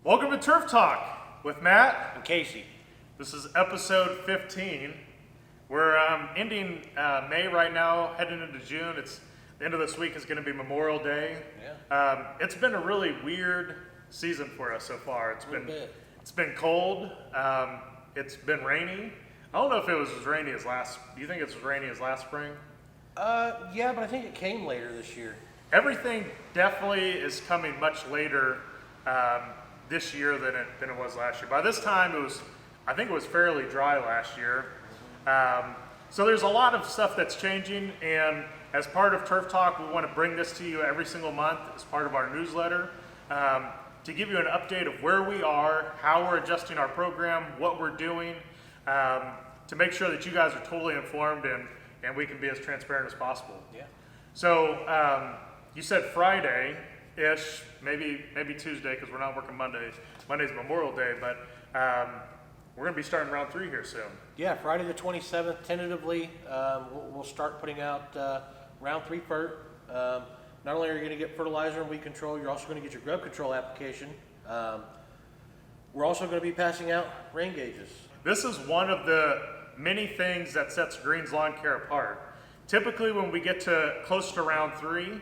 Welcome to Turf Talk with Matt and Casey. This is episode 15. We're ending May right now, heading into June. It's the end of this week is going to be Memorial Day. Yeah. It's been a really weird season for us so far. It's been cold. It's been rainy. I don't know if it was as rainy as last. Do you think it's as rainy as last spring? Yeah, but I think it came later this year. Everything definitely is coming much later this year than it was last year. By this time, I think it was fairly dry last year. So there's a lot of stuff that's changing, and as part of Turf Talk, we want to bring this to you every single month as part of our newsletter to give you an update of where we are, how we're adjusting our program, what we're doing, to make sure that you guys are totally informed and we can be as transparent as possible. Yeah. So you said Friday-ish, maybe Tuesday because we're not working Mondays. Monday's Memorial Day, but we're going to be starting round 3 here soon. Yeah, Friday the 27th, tentatively, we'll start putting out round 3 fert. Not only are you going to get fertilizer and weed control, you're also going to get your grub control application. We're also going to be passing out rain gauges. This is one of the many things that sets Green's Lawn Care apart. Typically when we get to close to round 3,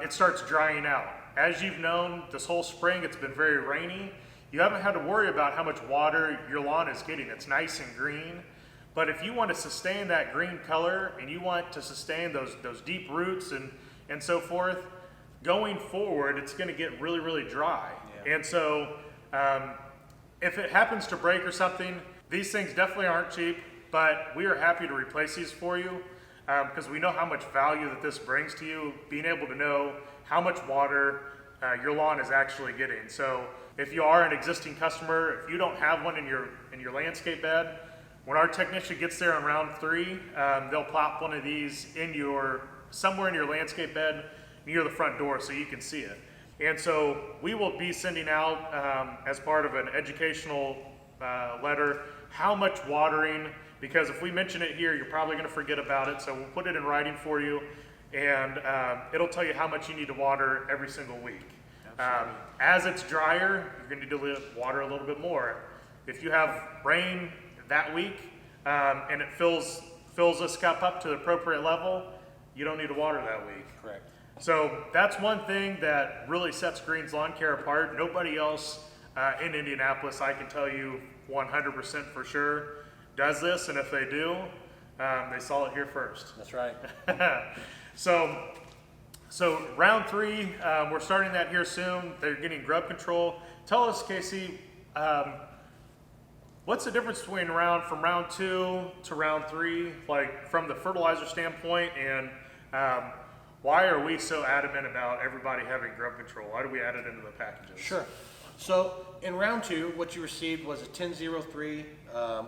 it starts drying out. As you've known, this whole spring it's been very rainy. You haven't had to worry about how much water your lawn is getting. It's nice and green. But if you want to sustain that green color and you want to sustain those deep roots and so forth, going forward, it's going to get really, really dry. Yeah. And so if it happens to break or something, these things definitely aren't cheap, but we are happy to replace these for you because we know how much value that this brings to you, being able to know how much water your lawn is actually getting. So if you are an existing customer, if you don't have one in your landscape bed, when our technician gets there on round 3, they'll plop one of these somewhere in your landscape bed near the front door so you can see it. And so we will be sending out as part of an educational letter how much watering, because if we mention it here, you're probably going to forget about it. So we'll put it in writing for you, and it'll tell you how much you need to water every single week. As it's drier, you're going to need to water a little bit more. If you have rain that week and it fills this cup up to the appropriate level, you don't need to water that week. Correct. So that's one thing that really sets Green's Lawn Care apart. Nobody else in Indianapolis, I can tell you 100% for sure, does this, and if they do, they saw it here first. That's right. So round 3, we're starting that here soon. They're getting grub control. Tell us, Casey, what's the difference between from round 2 to round 3, like from the fertilizer standpoint, and why are we so adamant about everybody having grub control? Why do we add it into the packages? Sure. So in round 2, what you received was a 10-03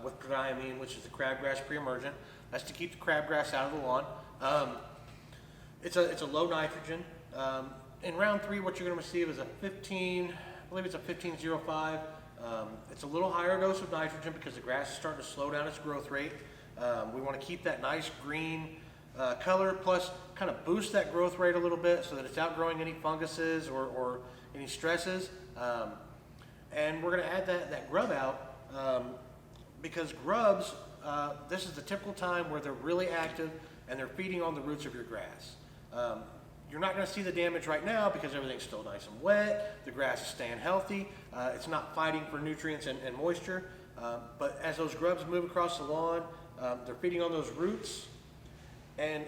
with preemergent, which is the crabgrass preemergent. That's to keep the crabgrass out of the lawn. It's a low nitrogen. In round 3, what you're going to receive is a 1505. It's a little higher dose of nitrogen because the grass is starting to slow down its growth rate. We want to keep that nice green color, plus kind of boost that growth rate a little bit so that it's outgrowing any funguses or any stresses. And we're going to add that grub out because grubs, this is the typical time where they're really active and they're feeding on the roots of your grass. You're not going to see the damage right now because everything's still nice and wet, the grass is staying healthy, it's not fighting for nutrients and moisture, but as those grubs move across the lawn, they're feeding on those roots, and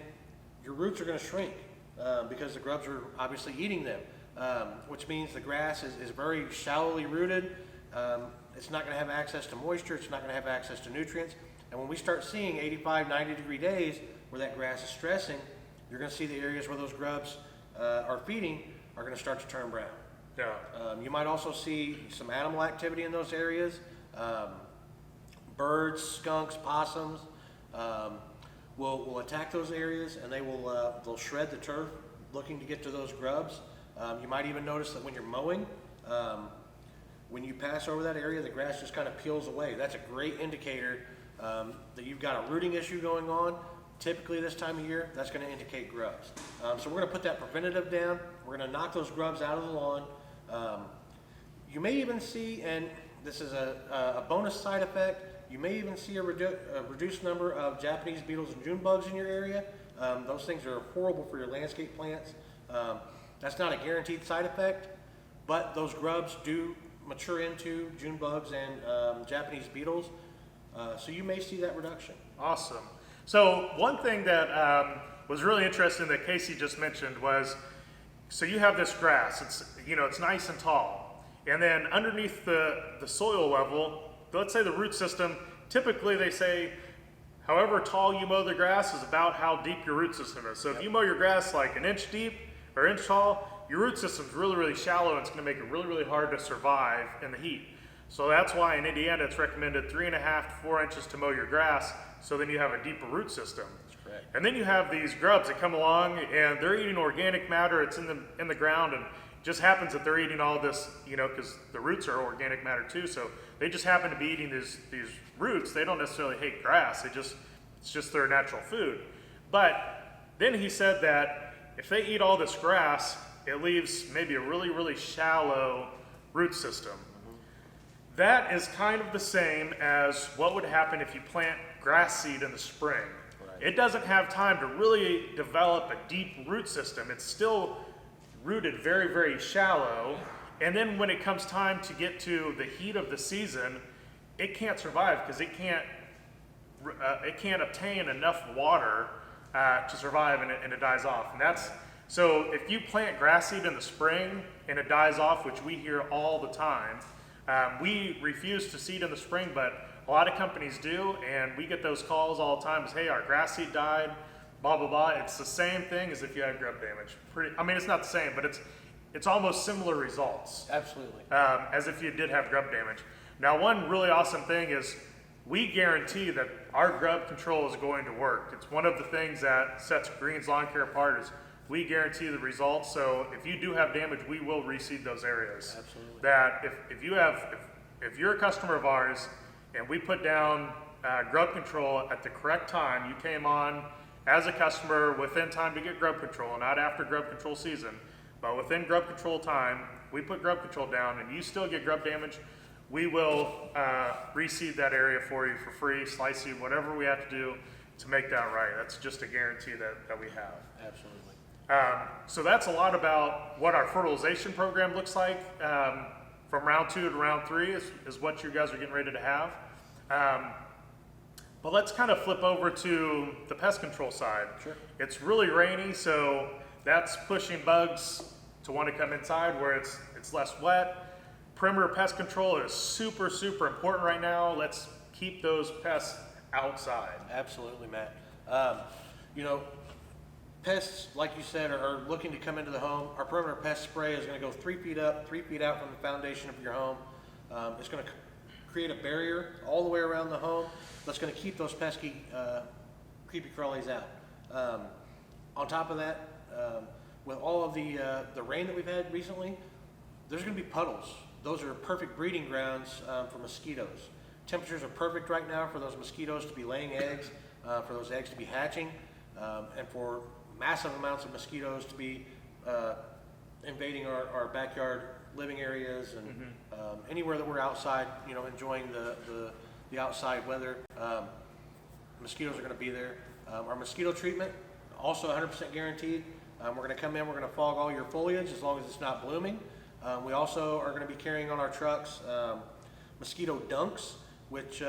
your roots are going to shrink because the grubs are obviously eating them, which means the grass is very shallowly rooted. It's not going to have access to moisture, it's not going to have access to nutrients, and when we start seeing 85, 90 degree days where that grass is stressing, you're going to see the areas where those grubs are feeding are going to start to turn brown. Yeah. You might also see some animal activity in those areas. Birds, skunks, possums will attack those areas, and they'll shred the turf looking to get to those grubs. You might even notice that when you're mowing, when you pass over that area, the grass just kind of peels away. That's a great indicator that you've got a rooting issue going on. Typically this time of year, that's going to indicate grubs. So we're going to put that preventative down. We're going to knock those grubs out of the lawn. You may even see, and this is a bonus side effect, you may even see a reduced number of Japanese beetles and June bugs in your area. Those things are horrible for your landscape plants. That's not a guaranteed side effect, but those grubs do mature into June bugs and Japanese beetles. So you may see that reduction. Awesome. So one thing that was really interesting that Casey just mentioned was, so you have this grass, it's nice and tall, and then underneath the soil level, let's say the root system, typically they say however tall you mow the grass is about how deep your root system is. So if you mow your grass like an inch deep or inch tall, your root system's really, really shallow, and it's gonna make it really, really hard to survive in the heat. So that's why in Indiana it's recommended 3.5 to 4 inches to mow your grass, so then you have a deeper root system. That's correct. And then you have these grubs that come along and they're eating organic matter, it's in the ground, and it just happens that they're eating all this, because the roots are organic matter too, so they just happen to be eating these roots. They don't necessarily hate grass, it's just their natural food. But then he said that if they eat all this grass, it leaves maybe a really, really shallow root system. That is kind of the same as what would happen if you plant grass seed in the spring. Right. It doesn't have time to really develop a deep root system. It's still rooted very, very shallow. And then when it comes time to get to the heat of the season, it can't survive because it can't obtain enough water to survive, and it dies off. And so if you plant grass seed in the spring and it dies off, which we hear all the time, we refuse to seed in the spring, but a lot of companies do, and we get those calls all the time as, hey, our grass seed died, blah, blah, blah. It's the same thing as if you had grub damage. It's not the same, but it's almost similar results. Absolutely. As if you did have grub damage. Now, one really awesome thing is we guarantee that our grub control is going to work. It's one of the things that sets Green's Lawn Care apart is we guarantee the results. So if you do have damage, we will reseed those areas. Absolutely. That if you're a customer of ours and we put down grub control at the correct time, you came on as a customer within time to get grub control, not after grub control season, but within grub control time, we put grub control down and you still get grub damage, we will reseed that area for you for free, slice seed, whatever we have to do to make that right. That's just a guarantee that we have. Absolutely. So that's a lot about what our fertilization program looks like. From round 2 to round 3 is what you guys are getting ready to have. But let's kind of flip over to the pest control side. Sure. It's really rainy, so that's pushing bugs to want to come inside where it's less wet. Perimeter pest control is super, super important right now. Let's keep those pests outside. Absolutely, Matt. Pests, like you said, are looking to come into the home. Our perimeter pest spray is going to go 3 feet up, 3 feet out from the foundation of your home. It's going to create a barrier all the way around the home that's going to keep those pesky, creepy crawlies out. On top of that, with all of the rain that we've had recently, there's going to be puddles. Those are perfect breeding grounds for mosquitoes. Temperatures are perfect right now for those mosquitoes to be laying eggs, for those eggs to be hatching, and for massive amounts of mosquitoes to be invading our backyard living areas and anywhere that we're outside, enjoying the outside weather. Mosquitoes are going to be there. Our mosquito treatment, also 100% guaranteed. We're going to come in, we're going to fog all your foliage as long as it's not blooming. We also are going to be carrying on our trucks mosquito dunks, which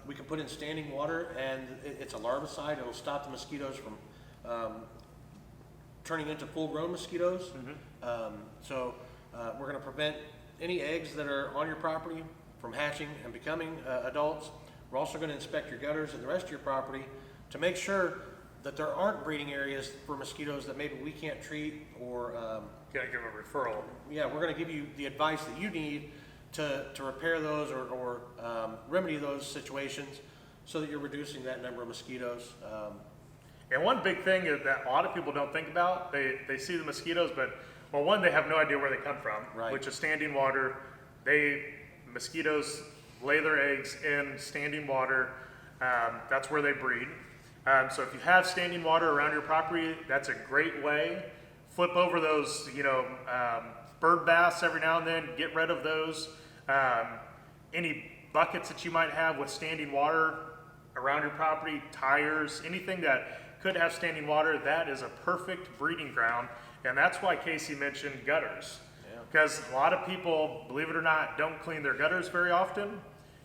we can put in standing water, and it's a larvicide. It'll stop the mosquitoes from turning into full-grown mosquitoes. So we're going to prevent any eggs that are on your property from hatching and becoming adults. We're also going to inspect your gutters and the rest of your property to make sure that there aren't breeding areas for mosquitoes that maybe we can't treat or Gotta give a referral. yeah, we're going to give you the advice that you need to repair those or remedy those situations so that you're reducing that number of mosquitoes. And one big thing is that a lot of people don't think about, they see the mosquitoes, but well, one, they have no idea where they come from, Right. which is standing water. Mosquitoes lay their eggs in standing water. That's where they breed. So if you have standing water around your property, that's a great way. Flip over those, bird baths every now and then, get rid of those. Any buckets that you might have with standing water around your property, tires, anything that could have standing water, that is a perfect breeding ground. And that's why Casey mentioned gutters. Because a lot of people, believe it or not, don't clean their gutters very often.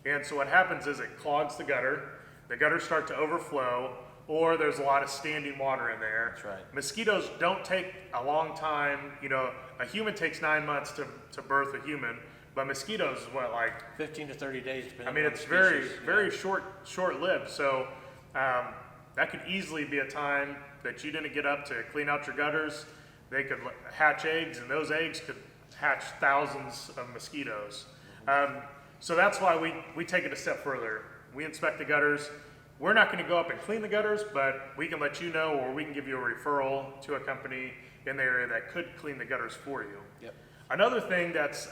And so what happens is it clogs the gutters start to overflow, or there's a lot of standing water in there. That's right. Mosquitoes don't take a long time. You know, a human takes 9 months to birth a human, but mosquitoes, what, like 15 to 30 days, depending I mean, on it's the very, species. very short-lived. So that could easily be a time that you didn't get up to clean out your gutters. They could hatch eggs, and those eggs could hatch thousands of mosquitoes. So that's why we take it a step further. We inspect the gutters. We're not going to go up and clean the gutters, but we can let you know, or we can give you a referral to a company in the area that could clean the gutters for you. Yep. Another thing that's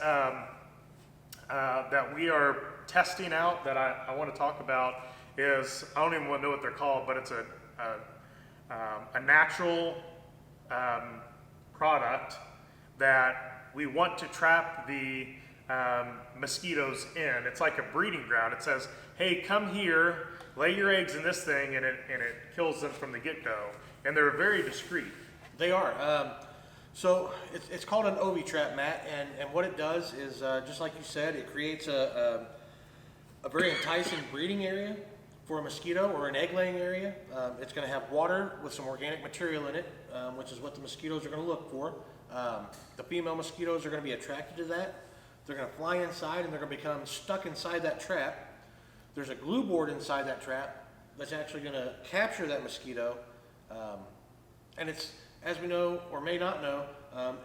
that we are testing out that I want to talk about is, I don't even want to know what they're called, but it's a natural product that we want to trap the mosquitoes in. It's like a breeding ground. It says, hey, come here, lay your eggs in this thing, and it kills them from the get-go. And they're very discreet. They are. So it's called an OV trap, Matt, and what it does is, just like you said, it creates a very enticing breeding area for a mosquito, or an egg-laying area. It's going to have water with some organic material in it, which is what the mosquitoes are going to look for. The female mosquitoes are going to be attracted to that. They're going to fly inside, and they're going to become stuck inside that trap. There's a glue board inside that trap that's actually going to capture that mosquito. And it's, as we know or may not know,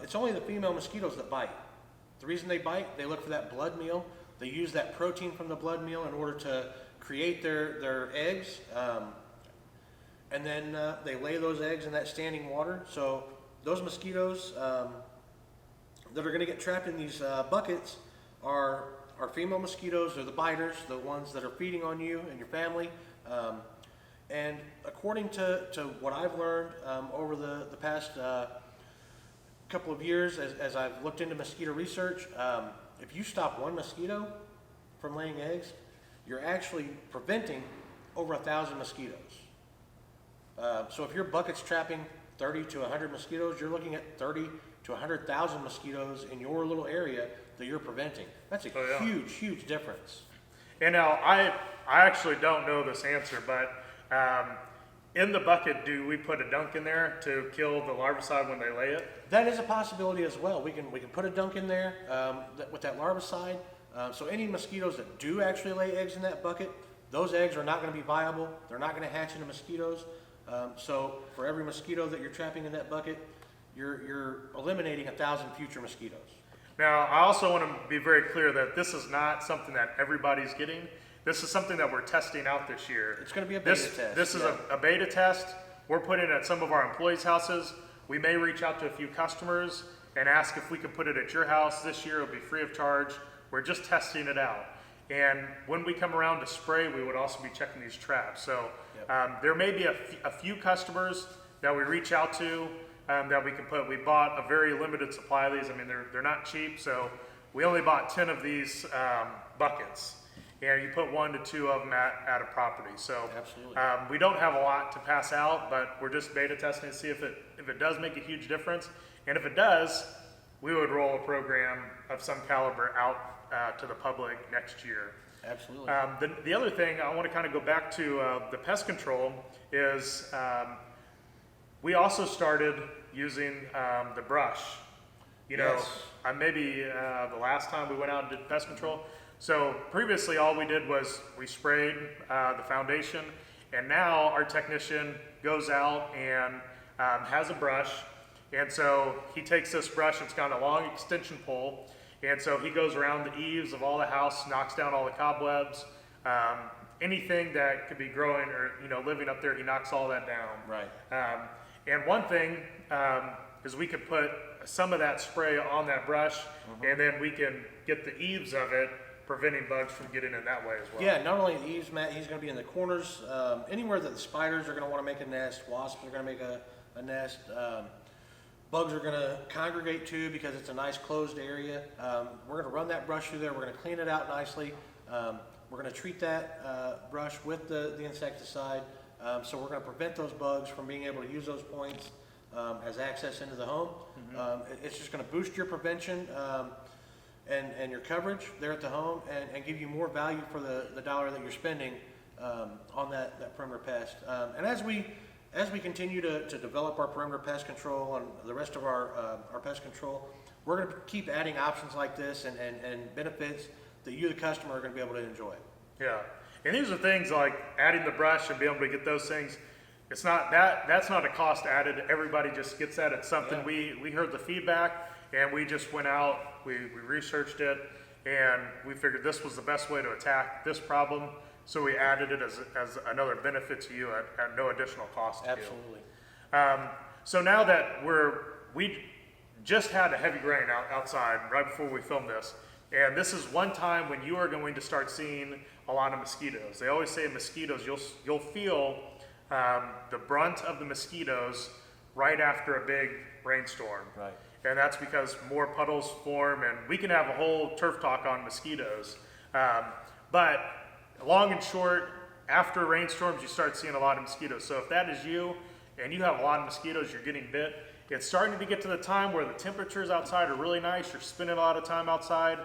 it's only the female mosquitoes that bite. The reason they bite, they look for that blood meal. They use that protein from the blood meal in order to create their eggs. And then they lay those eggs in that standing water. So those mosquitoes that are going to get trapped in these buckets are female mosquitoes. They're the biters, the ones that are feeding on you and your family. And according to what I've learned over the past couple of years, as I've looked into mosquito research, if you stop one mosquito from laying eggs, you're actually preventing over 1,000 mosquitoes. So if your bucket's trapping 30 to 100 mosquitoes, you're looking at 30 to 100,000 mosquitoes in your little area that you're preventing. That's a huge, huge difference. And now, I actually don't know this answer, but in the bucket, do we put a dunk in there to kill the larvicide when they lay it? That is a possibility as well. We can put a dunk in there with that larvicide. So any mosquitoes that do actually lay eggs in that bucket, those eggs are not going to be viable. They're not going to hatch into mosquitoes. So for every mosquito that you're trapping in that bucket, you're eliminating 1,000 future mosquitoes. Now, I also want to be very clear that this is not something that everybody's getting. This is something that we're testing out this year. It's going to be a beta test. This is a beta test. We're putting it at some of our employees' houses. We may reach out to a few customers and ask if we could put it at your house this year. It'll be free of charge. We're just testing it out. And when we come around to spray, we would also be checking these traps. So there may be a few customers that we reach out to that we can put. We bought a very limited supply of these. I mean, they're not cheap, so we only bought 10 of these buckets. And you put 1 to 2 of them at a property. So Absolutely. We don't have a lot to pass out, but we're just beta testing to see if it does make a huge difference. And if it does, we would roll a program of some caliber out to the public next year. Absolutely. The other thing I want to kind of go back to the pest control is we also started using the brush. You know, Yes. maybe the last time we went out and did pest control. So previously all we did was we sprayed the foundation, and now our technician goes out and has a brush. And so he takes this brush, it's got a long extension pole, and so he goes around the eaves of all the house, knocks down all the cobwebs, anything that could be growing or living up there, he knocks all that down. Right. And one thing is we could put some of that spray on that brush, and then we can get the eaves of it, preventing bugs from getting in that way as well. Yeah, not only the eaves, Matt, he's going to be in the corners, anywhere that the spiders are going to want to make a nest, wasps are going to make a nest. Bugs are gonna congregate too because it's a nice closed area. We're gonna run that brush through there. We're gonna clean it out nicely. We're gonna treat that brush with the insecticide. So we're gonna prevent those bugs from being able to use those points as access into the home. It's just gonna boost your prevention and your coverage there at the home and give you more value for the dollar that you're spending on that perimeter pest. And as we continue to develop our perimeter pest control and the rest of our pest control, we're going to keep adding options like this and benefits that you, the customer, are going to be able to enjoy. Yeah, and these are things like adding the brush and being able to get those things. It's not that's not a cost added. Everybody just gets that. It's something we heard the feedback and we just went out, we researched it, and we figured this was the best way to attack this problem. So we added it as another benefit to you at no additional cost to Absolutely. you. So now that we just had a heavy rain outside right before we filmed this, and this is one time when you are going to start seeing a lot of mosquitoes. They always say mosquitoes, you'll feel the brunt of the mosquitoes right after a big rainstorm. Right. And that's because more puddles form, and we can have a whole turf talk on mosquitoes. But long and short, after rainstorms, you start seeing a lot of mosquitoes. So if that is you, and you have a lot of mosquitoes, you're getting bit, it's starting to get to the time where the temperatures outside are really nice, you're spending a lot of time outside,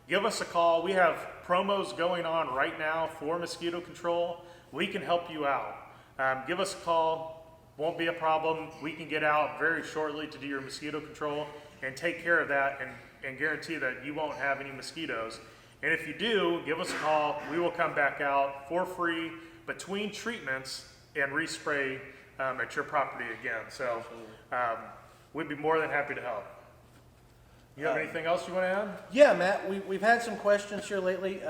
give us a call. We have promos going on right now for mosquito control. We can help you out. Give us a call, won't be a problem. We can get out very shortly to do your mosquito control and take care of that and guarantee that you won't have any mosquitoes. And if you do, give us a call. We will come back out for free between treatments and respray at your property again. So we'd be more than happy to help. You have anything else you want to add? Yeah, Matt, we've had some questions here lately.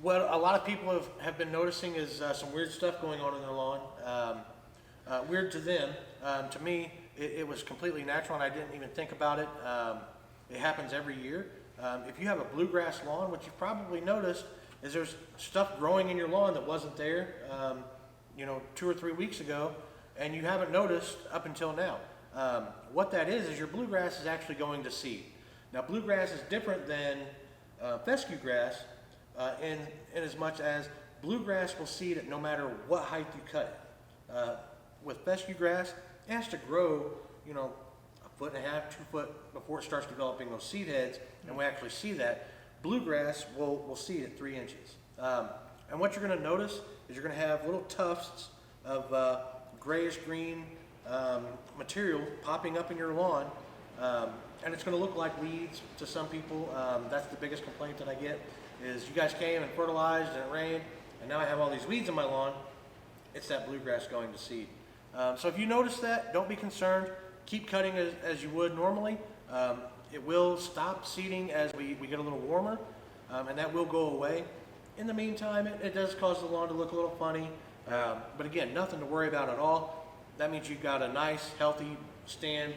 What a lot of people have been noticing is some weird stuff going on in their lawn. Weird to them. To me, it was completely natural and I didn't even think about it. It happens every year. If you have a bluegrass lawn, what you've probably noticed is there's stuff growing in your lawn that wasn't there, 2 or 3 weeks ago, and you haven't noticed up until now. What that is your bluegrass is actually going to seed. Now, bluegrass is different than fescue grass in as much as bluegrass will seed at no matter what height you cut it. With fescue grass, it has to grow, 1.5 foot, 2 foot before it starts developing those seed heads, and we actually see that. Bluegrass will seed at 3 inches. And what you're going to notice is you're going to have little tufts of grayish green material popping up in your lawn, and it's going to look like weeds to some people. That's the biggest complaint that I get is you guys came and fertilized and it rained, and now I have all these weeds in my lawn. It's that bluegrass going to seed. So if you notice that, don't be concerned. Keep cutting as you would normally. It will stop seeding as we get a little warmer, and that will go away. In the meantime, it does cause the lawn to look a little funny, but again, nothing to worry about at all. That means you've got a nice, healthy stand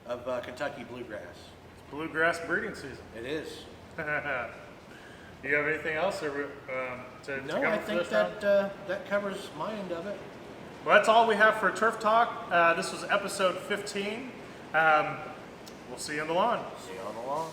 of Kentucky bluegrass. It's bluegrass breeding season. It is. Do you have anything else to No, cover I for think this time? that covers my end of it. Well, that's all we have for Turf Talk. This was episode 15. We'll see you on the lawn. See you on the lawn.